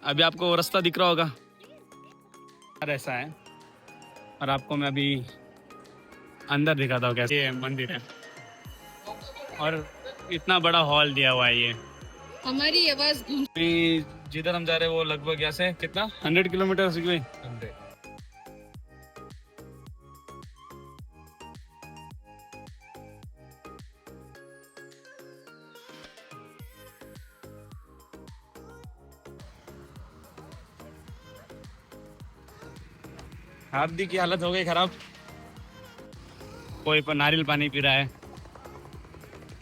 अभी आपको रास्ता दिख रहा होगा, ऐसा है। और आपको मैं अभी अंदर दिखाता हूँ कैसे ये मंदिर है। और इतना बड़ा हॉल दिया हुआ है ये। हमारी आवाज जिधर हम जा रहे हैं वो लगभग यहाँ से कितना 100 किलोमीटर सिकवे। हार्दिक की हालत हो गई खराब। कोई पर नारियल पानी पी रहा है,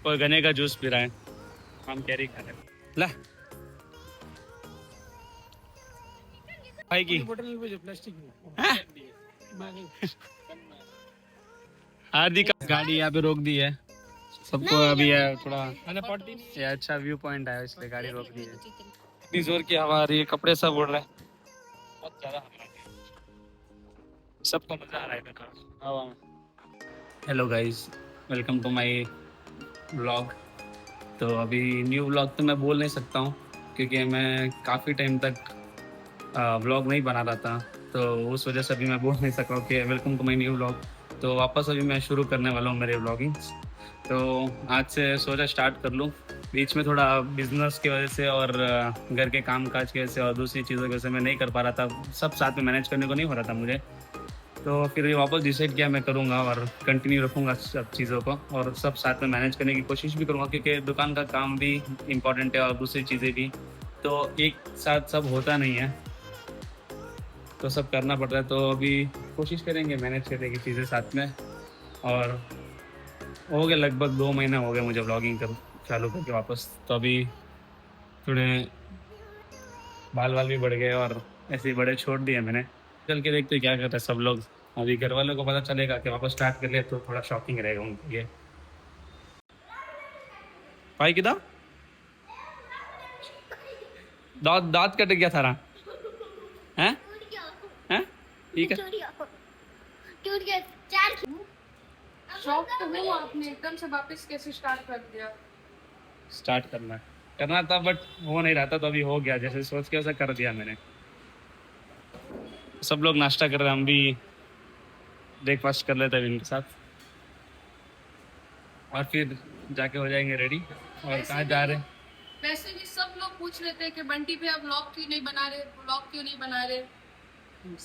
कोई गन्ने का जूस पी रहा है, हम कैरी खा रहे हैं। ला भाई की हार्दिक गाड़ी यहाँ पे रोक दी है सबको। अभी है थोड़ा ये अच्छा व्यू पॉइंट है इसलिए गाड़ी रोक दी है। इतनी जोर की हवा आ रही है, कपड़े सब उड़ रहे हैं, बहुत ज्यादा हवा आ रही है। सबको मजा आ रहा है हवा में। Hello guys, welcome to my vlog. तो अभी न्यू व्लॉग तो मैं बोल नहीं सकता हूँ क्योंकि मैं काफ़ी टाइम तक व्लॉग नहीं बना रहा था, तो उस वजह से अभी मैं बोल नहीं सक रहा हूँ कि welcome to my new vlog. तो वापस अभी मैं शुरू करने वाला हूँ मेरे व्लॉगिंग्स। तो आज से सोचा स्टार्ट कर लूँ। बीच में थोड़ा बिजनेस की वजह से और घर के काम काज की वजह से और दूसरी चीज़ों की वजह से मैं नहीं कर पा रहा था, सब साथ में मैनेज करने को नहीं हो रहा था मुझे। तो फिर ये वापस डिसाइड किया मैं करूँगा और कंटिन्यू रखूँगा सब चीज़ों को और सब साथ में मैनेज करने की कोशिश भी करूँगा क्योंकि दुकान का काम भी इम्पॉर्टेंट है और दूसरी चीज़ें भी, तो एक साथ सब होता नहीं है, तो सब करना पड़ता है। तो अभी कोशिश करेंगे मैनेज करने की चीज़ें साथ में। और हो गए लगभग 2 महीने हो गए मुझे व्लॉगिंग कर चालू करके वापस। तो अभी थोड़े बाल भी बढ़ गए और ऐसे ही बड़े छोड़ दिए मैंने। चल के देखते क्या करते हैं सब लोग। अभी घर वालों को पता चलेगा कि वापस स्टार्ट कर लिया तो थोड़ा शॉकिंग रहेगा उनके लिए। भाई किधर दांत दांत कट गया थारा हैं हैं ठीक है। टूट गया चार। शॉक तो हुआ आपने एकदम से वापस कैसे स्टार्ट कर दिया? स्टार्ट करना था बट हो नहीं रहा था, तो अभी हो गया जैसे सोच के वैसा कर दिया मैंने। सब लोग नाश्ता कर रहे हैं, हम भी ब्रेकफास्ट कर लेते हैं इनके साथ और फिर जाके हो जाएंगे रेडी। और कहाँ जा रहे हैं? वैसे भी सब लोग पूछ रहे थे कि बंटी पे आप व्लॉग क्यों नहीं बना रहे, व्लॉग क्यों नहीं बना रहे।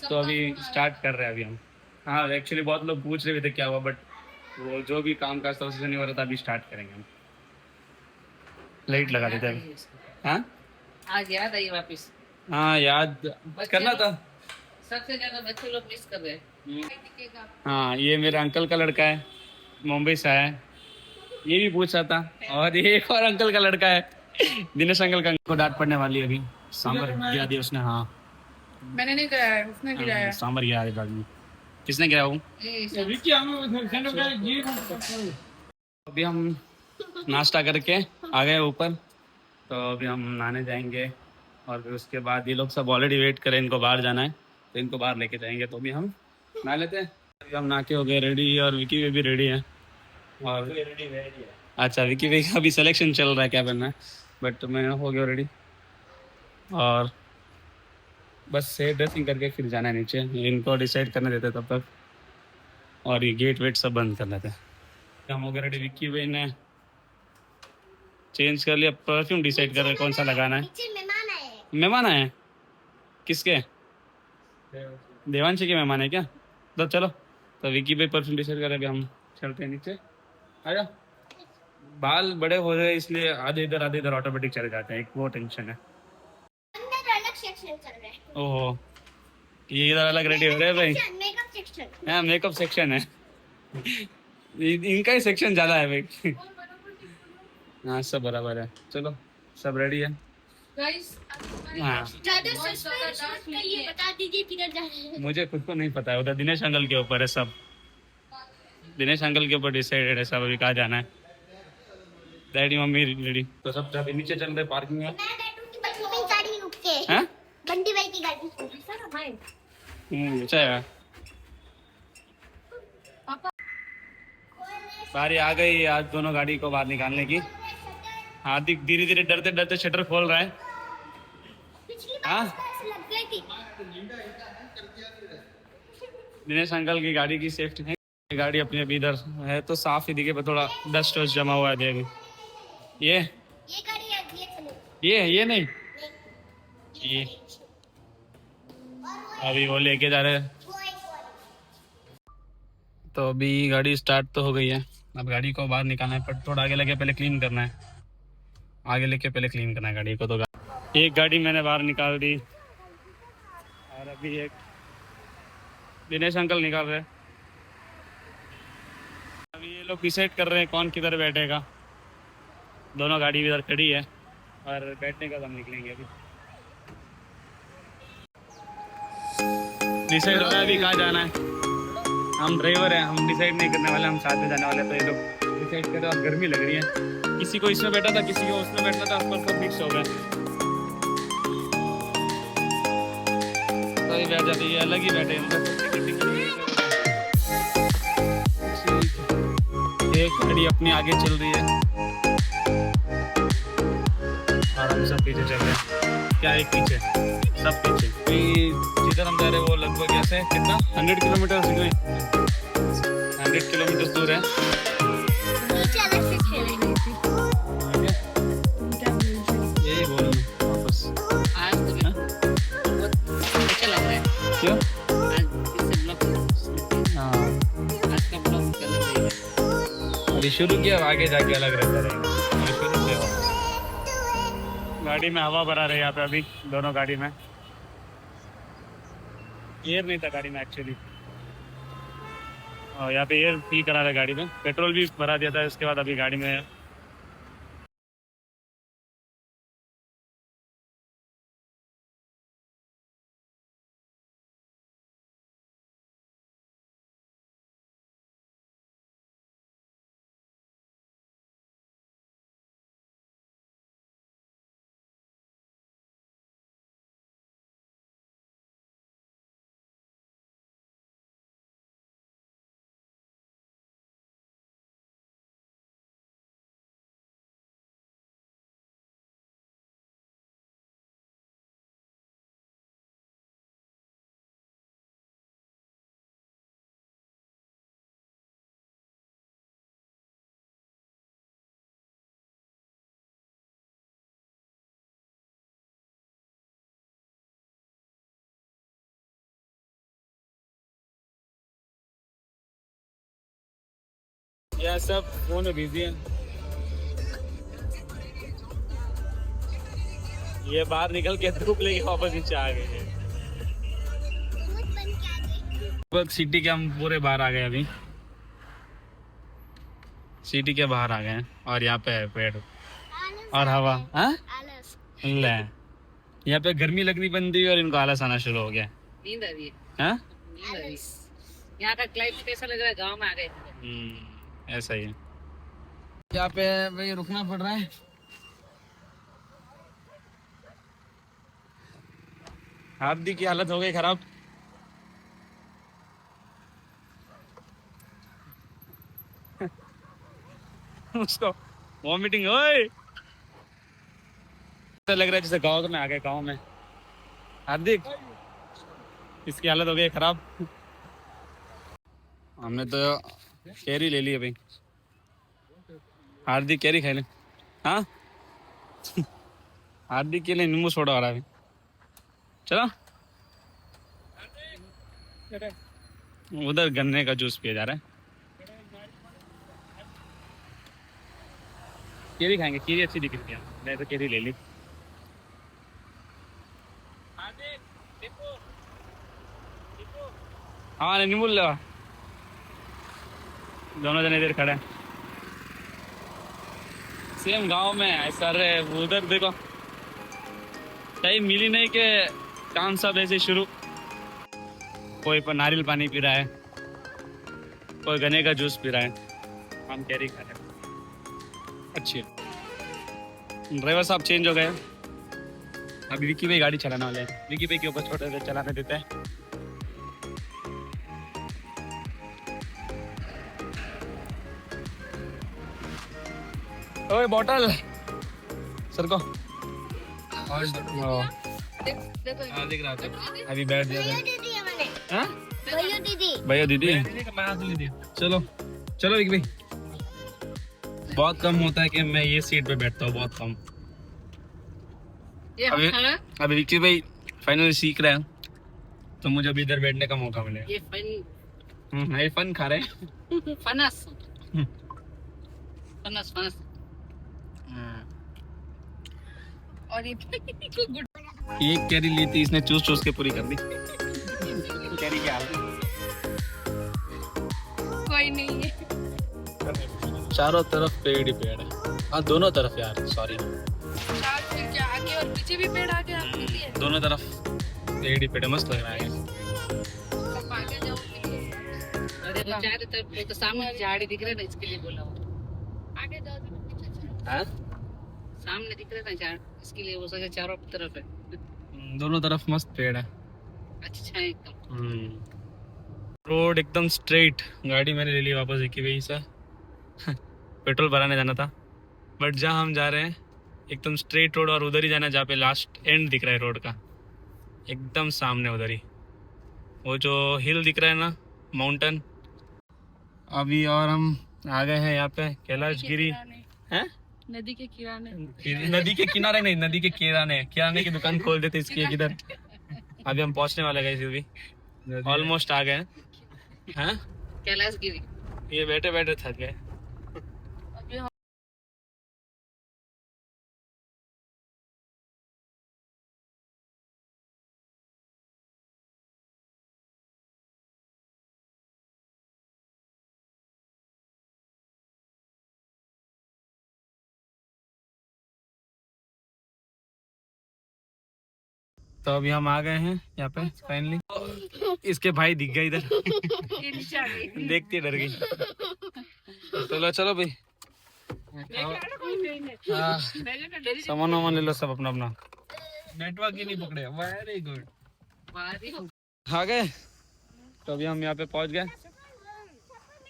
तो अभी स्टार्ट कर रहे हैं अभी हम। हाँ एक्चुअली बहुत लोग पूछ रहे थे क्या हुआ, बट वो जो भी काम काज था उससे नहीं हो रहा था, अभी स्टार्ट करेंगे हम। लाइट लगा देते हैं। हाँ आज याद आई वापस। हाँ याद करना था। सबसे ज्यादा बच्चे लोग मिस कर रहे हैं। हाँ ये मेरे अंकल का लड़का है, मुंबई से आया है, ये भी पूछ रहा था। और ये एक और अंकल का लड़का है, दिनेश अंकल का। को डांट पड़ने वाली है अभी, सांबर गिरा दिया उसने। हाँ मैंने नहीं कराया है, उसने गिराया। सांबर गिरा दिया बाद में। किसने गिरा? वो अभी हम नाश्ता करके आ गए ऊपर, तो अभी हम नहाने जाएंगे और फिर उसके बाद ये लोग सब ऑलरेडी वेट करें, इनको बाहर जाना है तो इनको बाहर लेके जाएंगे। तो अभी हम नहा लेते हैं। अभी हम नहा के हो गए रेडी और विकी भी रेडी है। और अच्छा विकी भाई का अभी सिलेक्शन चल रहा है क्या बनना है, बट मैं हो गया रेडी और बस हेयर ड्रेसिंग करके फिर जाना है नीचे। इनको डिसाइड करने देते तब तक, और ये गेट वेट सब बंद कर लेते हैं। हम हो गए रेडी। विक्की भाई ने चेंज कर लिया, परफ्यूम डिसाइड कर रहे कौन सा लगाना है। मेहमान आए? किसके? देवांशी के मेहमान है क्या? तो चलो, तो विक्की भाई परफ्यूम डिसाइड कर रहे, अभी हम चलते हैं नीचे। आजा। बाल बड़े हो रहे इसलिए आधे इधर ऑटोमेटिक चले जाते हैं, एक वो टेंशन है। अलग सेक्शन चल रहा है। ओहो ये इधर अलग रेडी हो रहे हैं भाई। Makeup section. हाँ मेकअप सेक्शन है। इनका ही सेक्शन ज्यादा है भाई। हाँ सब बराबर है, चलो सब रेडी है। हाँ ज्यादा सस्पेंस मत करिए, बता दीजिए किधर जा रहे हैं। मुझे खुद को नहीं पता है, उधर दिनेश अंकल के ऊपर है सब। दिनेश अंकल के ऊपर डिसाइडेड है सब, अभी कहाँ जाना है। डैडी मम्मी रेडी, तो सब अभी नीचे चल रहे पार्किंग में। मैं बैठूंगी बंटी भाई गाड़ी रुक के। हैं? बंटी भाई की गाड़ी। अच्छा है। बारी आ गई आज दोनों गाड़ी को बाहर निकालने की। हार्दिक धीरे धीरे डरते डरते शटर खोल रहा है। हाँ लग गई थी। दिनेश अंकल की गाड़ी की सेफ्टी है। गाड़ी अपनी अभी इधर है तो साफ ही दिखे पर थोड़ा डस्ट वस्ट जमा हुआ है अभी। ये गाड़ी है, ये चलो। ये नहीं ये अभी वो लेके जा रहे हैं। तो अभी गाड़ी स्टार्ट तो हो गई है। अब गाड़ी को बाहर निकालना है पर थोड़ा आगे लेके पहले क्लीन करना है। आगे लेके पहले क्लीन करना है गाड़ी को। तो एक गाड़ी मैंने बाहर निकाल दी और अभी एक दिनेश अंकल निकाल रहे हैं। अभी ये लोग डिसाइड कर रहे हैं कौन किधर बैठेगा। दोनों गाड़ी इधर खड़ी है और बैठने का हम निकलेंगे अभी। डिसाइड हो रहा है अभी कहाँ जाना है। हम ड्राइवर हैं, हम डिसाइड नहीं करने वाले, हम साथ में जाने वाले। तो ये लोग डिसाइड कर रहे हैं और गर्मी लग रही है। किसी को इसमें बैठा था, किसी को उसमें बैठना था, पर सब मिक्स हो गए। सभी बैठ जाते ये अलग ही बैठे। एक गाड़ी अपनी आगे चल रही है और हम सब पीछे चल रहे हैं। क्या एक पीछे, सब पीछे। जिधर हम जा रहे हैं वो लगभग ऐसे कितना 100 किलोमीटर 100 किलोमीटर दूर है। नीचे अलग से खेलेंगे। यही बोल वापस। आज तो मेरे को बहुत अच्छा लग रहा है। क्यों? आज इससे ब्लॉग, हाँ आज का ब्लॉग चल रही है। अभी शुरू किया, आगे जाके अलग रहता रहेगा। अभी शुरू किया। गाड़ी में हवा भरा रहे यहाँ पे अभी दोनों गाड़ी में। एयर नहीं था गाड़ी में एक्चुअली। और यहाँ पे एयर फील करा रहा है गाड़ी में। पेट्रोल भी भरा दिया था इसके बाद अभी गाड़ी में। यह सब फोन में बिजी है। ये बाहर निकल के धूप लेके वापस नीचे आ गए हैं। लगभग सिटी के हम पूरे बाहर आ गए अभी। सिटी के बाहर आ गए हैं और यहाँ पे है पेड़ और हवा। हाँ ले यहाँ पे गर्मी लगनी बंद हुई और इनको आलस आना शुरू हो गया। नींद आ रही है। हाँ नींद आ रही है। यहाँ का क्लाइमेट ऐसा लग रहा है गाँव में आ गए। ऐसा ही है। यहाँ पे भाई रुकना पड़ रहा है। हार्दिक की हालत हो गई खराब। उसको वॉमिटिंग ओए तो लग रहा है जैसे गाँव में आ गए। गाँव में हार्दिक इसकी हालत हो गई खराब। हमने तो कैरी ले ली है भाई। हार्दिक कैरी खाई ले। हाँ हार्दिक के लिए नींबू सोडा हो रहा है। चलो उधर गन्ने का जूस पिया जा रहा है। केरी खाएंगे, केरी अच्छी दिख रही है। मैं तो केरी ले ली। हाँ नींबू ले। दोनों जने इधर खड़े हैं सेम गांव में ऐसा रहे। उधर देखो कहीं मिली नहीं के काम सब ऐसे शुरू। कोई पर नारियल पानी पी रहा है, कोई गन्ने का जूस पी रहा है। हम कैरी खा रहे हैं। अच्छी ड्राइवर साहब चेंज हो गए। अभी विकी भाई गाड़ी चलाने वाले हैं। विकी भाई के ऊपर छोटे से चलाने देते हैं। ओए बॉटल सर को देखो हाँ दिख रहा था, अभी बैठ जाता है। दीदी है मैंने हाँ भैया दीदी भैया दीदी, चलो चलो विक भाई। बहुत कम होता है कि मैं ये सीट पे बैठता हूँ, बहुत कम। ये अभी हाँ, अभी विक्की भाई फाइनली सीख रहे हैं, तो मुझे अभी इधर बैठने का मौका मिलेगा। ये फन ये फन खा रहे हैं। फनस फनस फनस और ये गुड एक कैरी ली थी इसने, चूस चूस के पूरी कर दी। कैरी क्या हाल है? कोई नहीं है। चारों तरफ पेड़ ही पेड़ है। हाँ दोनों तरफ यार, सॉरी चार फिर क्या आगे और पीछे भी पेड़ आ गया आपके लिए? दोनों तरफ पेड़ ही पेड़ है, मस्त लग रहा है। अब आगे जाओगे? अरे वो चारों तरफ वो तो सामने झाड़ी दिख रहे ना, इसके लिए बोला वो। आगे जाओ तो पीछे चलो। हाँ? सामने दिख रहे ना झाड़, इसके लिए वो सोचा चारों तरफ है। दोनों तरफ मस्त पेड़ है। अच्छा है एकदम। रोड एकदम स्ट्रेट। गाड़ी मैंने ले ली वापस एक ही वही से। पेट्रोल भराने जाना था, बट जहाँ हम जा रहे हैं एकदम स्ट्रेट रोड, और उधर ही जाना जहाँ पे लास्ट एंड दिख रहा है रोड का, एकदम सामने उधर ही वो जो हिल दिख रहा है ना, माउंटेन। अभी और हम आ गए हैं यहाँ पे कैलाश गिरी। हैं? नदी के किनारे। नदी के किनारे नहीं, नदी के किराने किराने की दुकान खोल देते इसकी एक इधर। अभी हम पहुंचने वाले गए भी, ऑलमोस्ट आ गए हैं। हैं? कैलाश गिरी। ये बैठे बैठे थक गए। तो अभी हम आ गए हैं यहाँ पे फाइनली। इसके भाई दिख गए इधर। ये नीचे आ गई। देखती डर गई। चलो चलो भाई, हाँ, सामान वामान ले लो सब अपना अपना। नेटवर्क ही नहीं पकड़े, वेरी गुड। आ गए, तो अभी हम यहाँ पे पहुंच गए।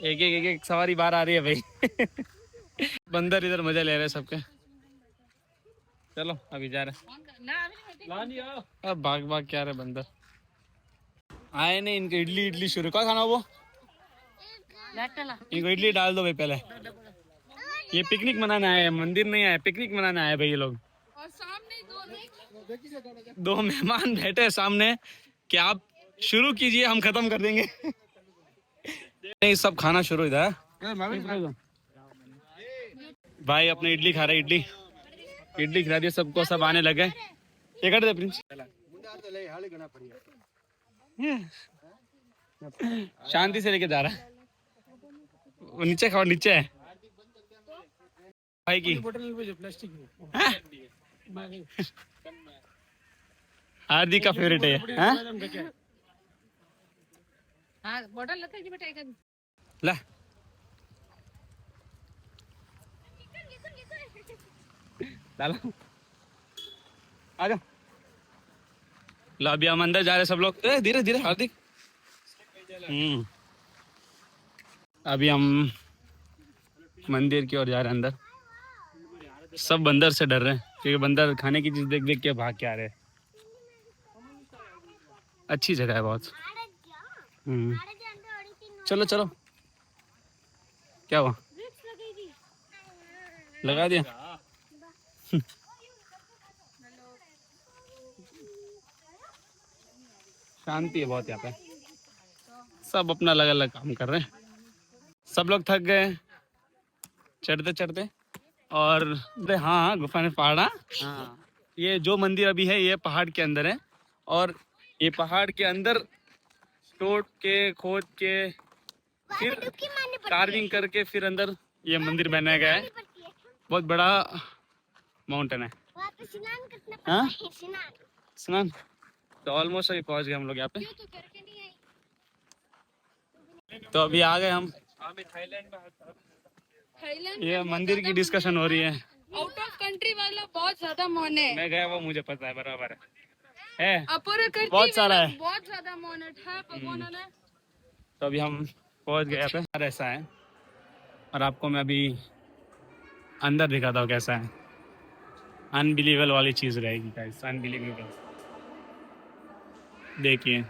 एक सवारी बाहर आ रही है भाई। बंदर इधर मजा ले रहे हैं सबके। चलो अभी जा रहे हैं। अब भाग भाग क्या रहे बंदर आए नहीं। इनके इडली इडली शुरू, क्या खाना वो? इनको इडली डाल दो भाई पहले। ये पिकनिक मनाने आए हैं, मंदिर नहीं आए, पिकनिक मनाने आए भाई ये लोग। और सामने दो मेहमान बैठे हैं सामने कि आप शुरू कीजिए, हम खत्म कर देंगे। नहीं सब खाना शुरू इधर। भाई अपने इडली खा रहे, इडली इडली खिला दिए सबको, सब आने लगे। ये कर दे प्रिंस। शांति से लेके जा रहा है वो, नीचे खाओ नीचे है भाई की। हार्दिक का फेवरेट है। हाँ? हाँ बोतल लेते हैं बेटा एक। ला डालो, आ जाओ। लो अभी हम अंदर जा रहे हैं सब लोग। धीरे धीरे हार्दिक। अभी हम मंदिर की ओर जा रहे हैं अंदर। सब बंदर से डर रहे हैं क्योंकि बंदर खाने की चीज देख देख के भाग के आ रहे हैं। अच्छी जगह है बहुत। चलो चलो, क्या हुआ? लगा दिया। शांति है बहुत यहाँ पे, सब अपना अलग अलग काम कर रहे हैं। सब लोग थक गए चढ़ते चढ़ते। और हाँ गुफा में पहाड़ा। हाँ ये जो मंदिर अभी है ये पहाड़ के अंदर है, और ये पहाड़ के अंदर तोड़ के खोद के फिर कार्विंग करके फिर अंदर ये मंदिर बनाया गया है। बहुत बड़ा माउंटेन है। हाँ स्नान तो ऑलमोस्ट अभी पहुंच गए हम लोग यहाँ पे। तो अभी आ गए हम। थाईलैंड ये मंदिर की डिस्कशन हो रही है। आउट ऑफ कंट्री वाला बहुत ज्यादा मन है। मैं गया वो मुझे पता है, बराबर है अपर कंट्री बहुत सारा है। बहुत ज्यादा मन है भगवान ने। तो अभी हम पहुंच गए यहाँ पे। ऐसा है, और आपको मैं अभी अंदर दिखाता हूँ कैसा है। अनबिलीवेबल वाली चीज़ रहेगी गाइस, अनबिलीवेबल। देखिए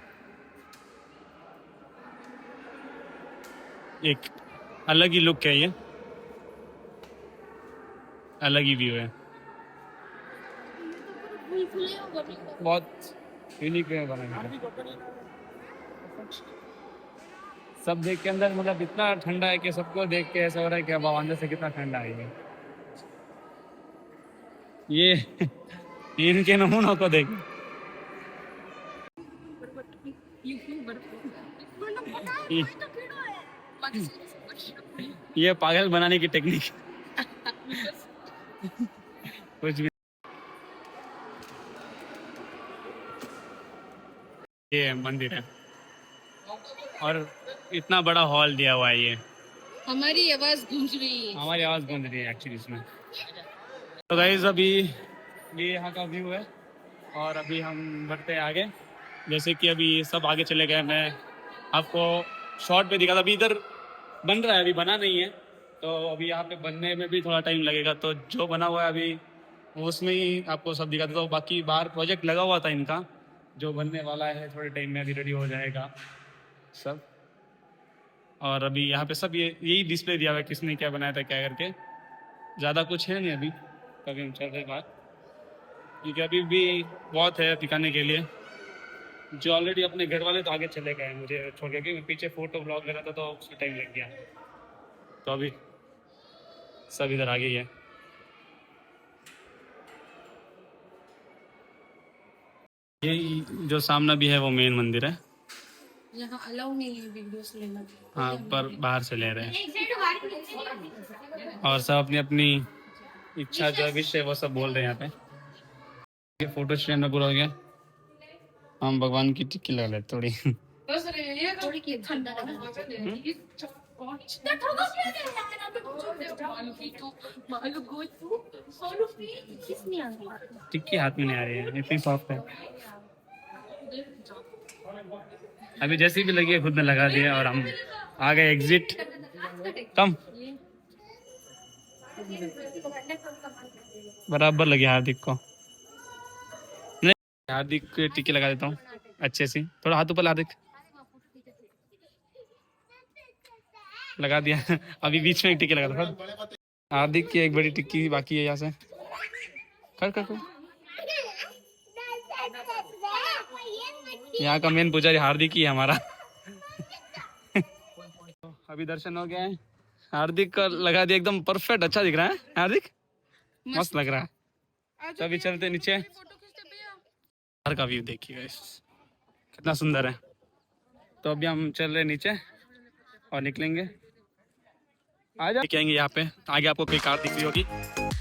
एक अलग ही लुक है ये, अलग ही व्यू है, बहुत यूनिक वे बना है। सब देख के अंदर मतलब इतना ठंडा है कि सबको देख के ऐसा हो रहा है कि अब अंदर से कितना ठंडा है ये इनके नमूनों को देख। ये पागल बनाने की टेक्निक कुछ भी। ये मंदिर है और इतना बड़ा हॉल दिया हुआ है, ये हमारी आवाज गूंज रही है। हमारी आवाज गूंज रही है एक्चुअली इसमें। तो गाइस अभी ये यहाँ का व्यू है और अभी हम बढ़ते हैं आगे। जैसे कि अभी सब आगे चले गए, मैं आपको शॉर्ट पे दिखा था, अभी इधर बन रहा है, अभी बना नहीं है, तो अभी यहाँ पे बनने में भी थोड़ा टाइम लगेगा। तो जो बना हुआ है अभी उसमें ही आपको सब दिखा देता हूँ। बाकी बाहर प्रोजेक्ट लगा हुआ था इनका, जो बनने वाला है थोड़े टाइम में, अभी रेडी हो जाएगा सब। और अभी यहाँ पे सब यही डिस्प्ले दिया हुआ है किसने क्या बनाया था क्या करके, ज़्यादा कुछ है नहीं अभी। कभी हम चल रहे बात, क्योंकि अभी भी बहुत है दिखाने के लिए। जो ऑलरेडी अपने घर वाले तो आगे चले गए मुझे छोड़ के, क्योंकि पीछे फोटो ब्लॉग ले रहा था तो उसमें टाइम लग गया। तो अभी सब इधर आगे ही है। ये जो सामने भी है वो मेन मंदिर है। यहाँ अलाउ नहीं है वीडियोस लेना। हाँ, पर बाहर से ले रहे हैं और सब अपनी अपनी इच्छा जो विश है वो सब बोल रहे हैं यहाँ पे। फोटो स्टैंड में पूरा हो गया, हम भगवान की टिक्की लगा लेते थोड़ी। थोड़ी की ठंडा टिक्की हाथ में नहीं आ रही है, इतनी सॉफ्ट है। अभी जैसी भी लगी है खुद ने लगा दिया और हम आ गए एग्जिट। कम बराबर लगी हार्दिक को, नहीं हार्दिक को टिक्की लगा देता हूँ अच्छे से। थोड़ा हाथ ऊपर हार्दिक लगा दिया। अभी बीच में एक टिक्की लगा था हार्दिक की, एक बड़ी टिक्की बाकी है यहाँ से। कर कर कर। यहाँ का मेन पुजारी हार्दिक ही है हमारा। अभी दर्शन हो गए हैं, हार्दिक का लगा दिया एकदम परफेक्ट, अच्छा दिख रहा है हार्दिक, मस्त लग रहा है। तो अभी चलते नीचे, बाहर का व्यू देखिए गाइस कितना सुंदर है। तो अभी हम चल रहे नीचे और निकलेंगे, आ जाएंगे यहाँ पे। आगे आपको कोई कार दिख रही होगी,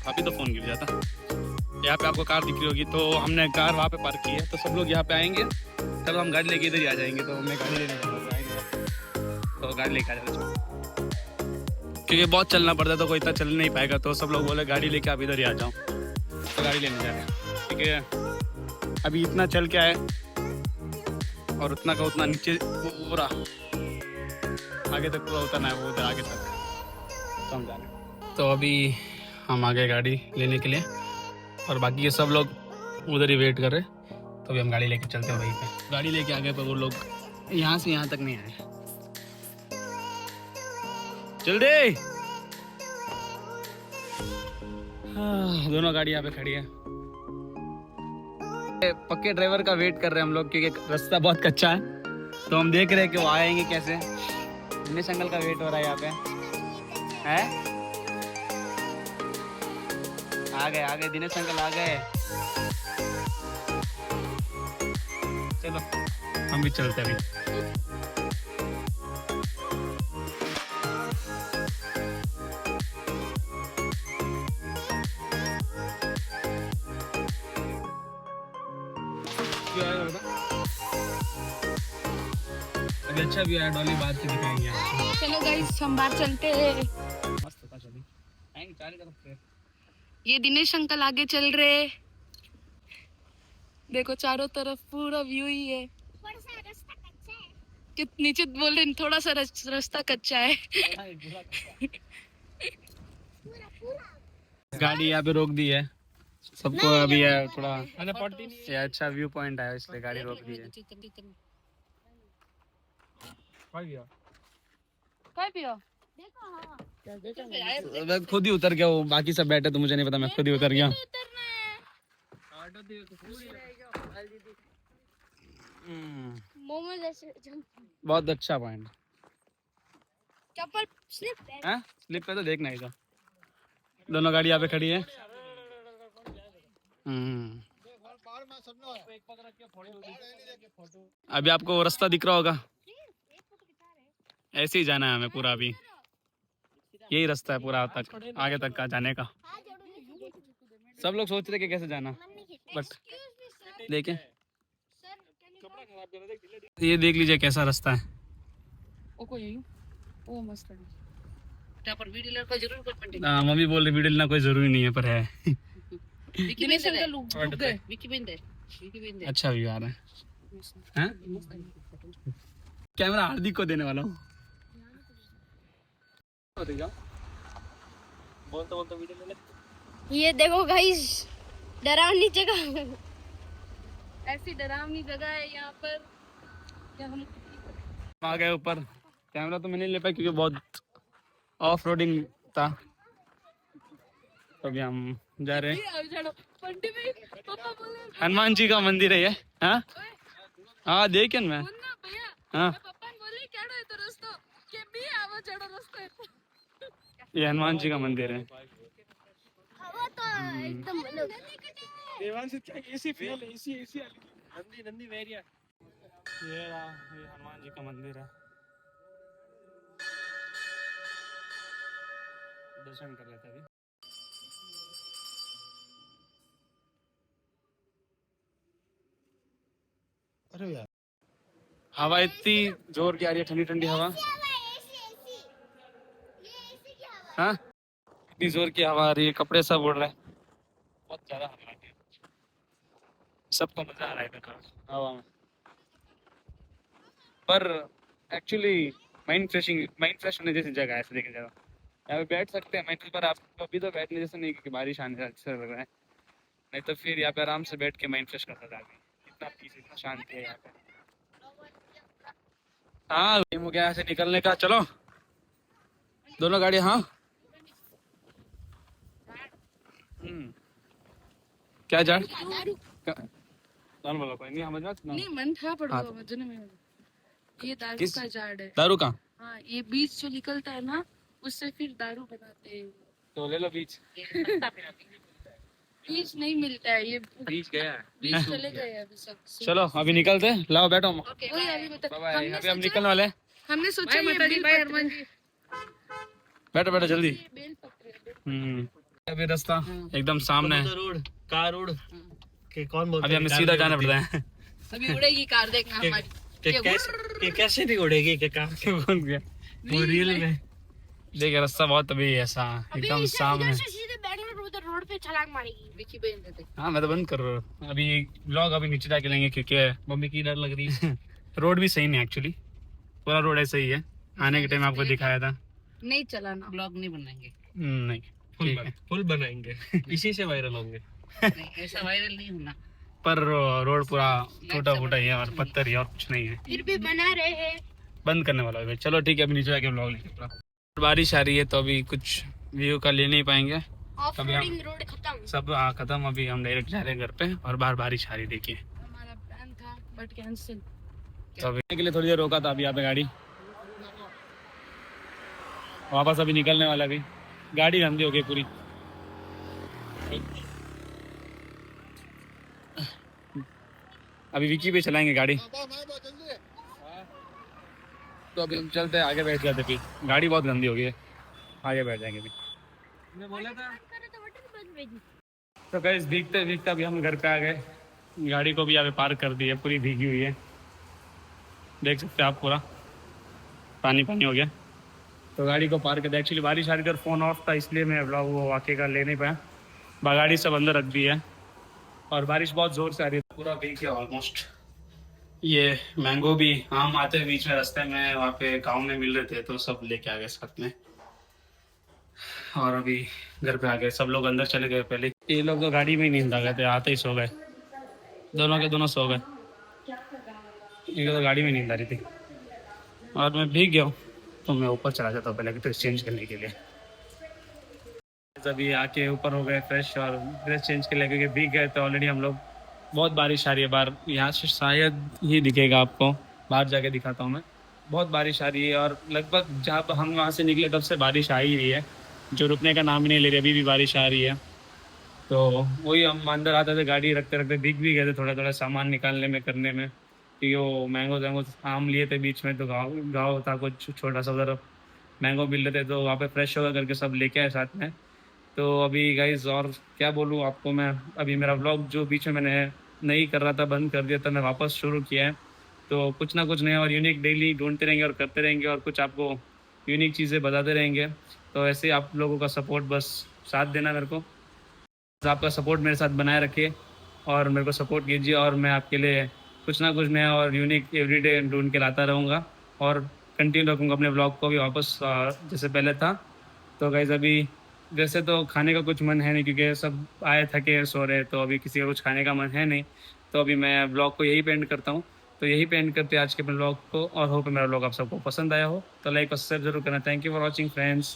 अभी तो फोन गिर जाता। यहाँ पे आपको कार दिख रही होगी, तो हमने कार वहाँ पे पार्क की है, तो सब लोग यहाँ पे आएंगे तब हम गाड़ी लेके इधर ही आ जाएंगे। तो मैं गाड़ी लेने तो गाड़ी लेके आ जाएगा, क्योंकि बहुत चलना पड़ता है तो कोई इतना चल नहीं पाएगा। तो सब लोग बोले गाड़ी लेके आप इधर ही आ जाओ, तो गाड़ी लेने जा रहे हैं। ठीक है, अभी इतना चल के आए और उतना का उतना नीचे पूरा आगे तक पूरा उतरना है, वो उधर आगे तक तो हम जा रहे हैं। तो अभी हम आ गए गाड़ी लेने के लिए और बाकी के सब लोग उधर ही वेट कर रहे। तो अभी हम गाड़ी लेके चलते हैं वहीं पे। गाड़ी लेके आ गए पर वो लोग यहाँ से यहाँ तक नहीं आए। चल दे। दोनों गाड़ी यहाँ पे खड़ी है। पक्के ड्राइवर का वेट कर रहे हैं हम लोग, क्योंकि रास्ता बहुत कच्चा है। तो हम देख रहे हैं कि वो आएंगे कैसे। दिनेश अंकल का वेट हो रहा है यहाँ पे है। आ गए दिनेश अंकल आ गए। चलो हम भी चलते हैं अभी। अभी अच्छा भी है, डॉली बाद से दिखाएंगे आपको। चलो गाइस हम बाहर चलते हैं। मस्त था चलिए, आएंगे चार तरफ से। ये दिनेश अंकल आगे चल रहे, देखो चारों तरफ पूरा व्यू ही है। नीचे बोल रहे थोड़ा सा रास्ता कच्चा है। गाड़ी यहाँ पे रोक दी है, सबको अभी है थोड़ा ये अच्छा व्यू पॉइंट है इसलिए गाड़ी रोक दी है। काय पियो देखो हाँ मैं खुद ही उतर गया, वो बाकी सब बैठे तो मुझे नहीं पता, मैं खुद ही उतर गया। उतरना है मोमोज ऐसे बहुत अच्छा पॉइंट चप्पल स्लिप है है। स्लिप पे तो देखना ही था। दोनों गाड़ी यहाँ पे खड़ी है। अभी आपको रास्ता दिख रहा होगा, ऐसे ही जाना है हमें पूरा। अभी यही रास्ता है पूरा तक, आगे तक का जाने का। सब लोग सोच रहे कि कैसे जाना, बट देखें ये देख लीजिए कैसा रास्ता है। वो मस्त है। क्या पर वीडियो लेने का जरूर कोई मम्मी बोल रही वीडियो लेना कोई जरूरी नहीं है, पर है। विकी बिंदे अच्छा व्यू आ रहा है। हैं? कैमरा हार्दिक को देने वाला हूँ। बोलते वीडियो ले ले। ये देखो गाइस डरावनी जगह ऐसी डरावनी जगह है यहाँ पर क्या हम आ गए ऊपर। कैमरा तो मैं नहीं ले पाया क्योंकि बहुत ऑफ रोडिंग था। तो अभी हम जा रहे हैं। पंडी में पापा बोले हनुमान जी का मंदिर है ये। हाँ हाँ देखे मैं। बोलना भैया हाँ पप्पा बोले क्या है तो रास्ता के भी आवो जड़ो रास्ता है ये हनुमान जी का मंदिर है। हवा तो एकदम ये हनुमान जी का मंदिर है, दर्शन कर लेते अभी। अरे यार हवा इतनी जोर की आ रही है, ठंडी ठंडी हवा। हाँ इतनी जोर की हवा आ रही है, कपड़े सब उड़ रहे हैं, बहुत ज्यादा हवा आ रही है। सबको मजा आ रहा है इधर हवा में। पर एक्चुअली माइंड फ्रेश होने जैसी जगह है ऐसे देखा जाए। यहाँ पे बैठ सकते हैं माइंड पर, आप अभी तो बैठने जैसे नहीं क्योंकि बारिश आने अच्छा लग रहा है, नहीं तो फिर यहाँ पे आराम से बैठ के माइंड फ्रेश करता था। इतना पीस इतना शांति है यहाँ पे। हाँ गेम हो गया यहाँ से निकलने का, चलो दोनों गाड़ी। हाँ क्या जान बोला कोई नहीं समझ में नहीं मन था पड़ो वजन में ये दारू किस? का झाड़ है। दारू का हाँ ये बीज जो निकलता है ना उससे फिर दारू बनाते हैं। तो ले लो बीच। बीज नहीं मिलता है ये बीच गया है। बीज चले गए हैं अभी सब। चलो अभी निकलते हैं, लाओ बैठो। वही अभी बता बाय बाय, अभी हम निकलने वाले हैं। हमने सोचा ये बेल हनुमान जी। बैठो बैठो जल्दी। बेल पकड़े अभी रास्ता एकदम सामने है। रोड कार रोड के कौन बोलता अभी हमें सीधा जाना पड़ता है। अभी उड़ेगी कार देखना हमारी। के कैसे नहीं उड़ेगी के कार कौन गया? वो रील में देखिए रास्ता बहुत अभी ऐसा एकदम सामने। सीधे बैंगलोर उधर रोड पे छलांग मारेगी विकी बिंदे थे। हाँ मैं तो बंद कर रहा हूँ अभी व्लॉग, अभी नीचे जाके लेंगे क्योंकि मम्मी की डर लग रही है। रोड भी सही नहीं एक्चुअली, पूरा रोड ऐसा ही है। आने के टाइम आपको दिखाया था। नहीं चलाना ब्लॉग नहीं बनाएंगे। नहीं ठीक है, फुल बनाएंगे इसी से वायरल होंगे। नहीं, ऐसा वायरल नहीं होना। पर रोड पूरा टूटा फूटा ही है और पत्थर ही और कुछ नहीं है। फिर भी बना रहे हैं बंद करने वाला है। चलो ठीक है अभी नीचे जाके व्लॉग लेंगे पूरा। बारिश आ रही है तो अभी कुछ व्यू का ले नहीं पाएंगे। ऑफ रोडिंग रोड खत्म सब खत्म, अभी हम डायरेक्ट जा रहे हैं घर पे और बाहर बारिश आ रही देखिए। हमारा प्लान था बट कैंसिल। तो अभी के लिए थोड़ी देर रोका था, अभी यहाँ पे गाड़ी वापस अभी निकलने वाला। अभी गाड़ी गंदी हो गई पूरी। अभी विकी पे चलाएंगे गाड़ी, तो अभी हम चलते हैं आगे, बैठ जाते फिर। गाड़ी बहुत गंदी हो गई है, आगे बैठ जाएंगे अभी। मैं बोला था तो गाइस भीगते भीगते अभी हम घर पे आ गए। गाड़ी को भी यहाँ पे पार्क कर दी है, पूरी भीगी हुई है, देख सकते हैं आप, पूरा पानी पानी हो गया। तो गाड़ी को पार्क कर दिया। एक्चुअली बारिश आ रही थी और फ़ोन ऑफ था इसलिए मैं व्लॉग वो वाकई का ले नहीं पाया। गाड़ी सब अंदर रख दी है और बारिश बहुत ज़ोर से आ रही है, पूरा भीग गया ऑलमोस्ट। ये मैंगो भी आम आते बीच में रास्ते में वहाँ पे गाँव में मिल रहे थे तो सब लेके आ गए साथ में। और अभी घर पे आ गए, सब लोग अंदर चले गए पहले। ये लोग तो गाड़ी में ही नींद आ गए थे, आते ही सो गए, दोनों के दोनों सो गए। इनको तो गाड़ी में नींद आ रही थी और मैं भीग गया हूँ, तो मैं ऊपर चला जाता हूँ पहले तो चेंज करने के लिए। अभी आके ऊपर हो गए फ्रेश और ड्रेस चेंज के लिए, क्योंकि भीग गए तो ऑलरेडी हम लोग। बहुत बारिश आ रही है बाहर, यहाँ से शायद ही दिखेगा आपको, बाहर जाके दिखाता हूँ मैं। बहुत बारिश आ रही है और लगभग जहाँ पर हम वहाँ से निकले तब से बारिश आ ही रही है, जो रुकने का नाम ही नहीं ले रही, अभी भी बारिश आ रही है। तो वही हम अंदर आते थे, गाड़ी रखते रखते भीग भी गए थे, थोड़ा थोड़ा सामान निकालने में करने में, क्योंकि वो मैंगो वैंगो आम लिए थे बीच में, तो गाँव गाँव था कुछ छोटा सा उधर, मैंगो मिल रहे थे, तो वहाँ पे फ्रेश होगा करके सब लेके आए साथ में। तो अभी गाइज और क्या बोलूँ आपको मैं, अभी मेरा व्लॉग जो बीच में मैंने नहीं कर रहा था, बंद कर दिया था, मैं वापस शुरू किया है। तो कुछ ना कुछ नया और यूनिक डेली ढूंढते रहेंगे और करते रहेंगे और कुछ आपको यूनिक चीज़ें बताते रहेंगे। तो ऐसे ही आप लोगों का सपोर्ट बस साथ देना मेरे को, आपका सपोर्ट मेरे साथ बनाए रखिए और मेरे को सपोर्ट कीजिए, और मैं आपके लिए कुछ ना कुछ नया और यूनिक एवरीडे ढूंढ के लाता रहूँगा और कंटिन्यू रखूँगा अपने ब्लॉग को भी वापस जैसे पहले था। तो गाइज अभी वैसे तो खाने का कुछ मन है नहीं, क्योंकि सब आए थके सो रहे, तो अभी किसी का कुछ खाने का मन है नहीं। तो अभी मैं ब्लॉग को यही पेंड करता हूँ। तो यही पेंड करते आज के अपने ब्लॉग को, और होप मेरा ब्लॉग आप सबको पसंद आया हो, तो लाइक और सब्सक्राइब जरूर करना। Thank you for watching friends.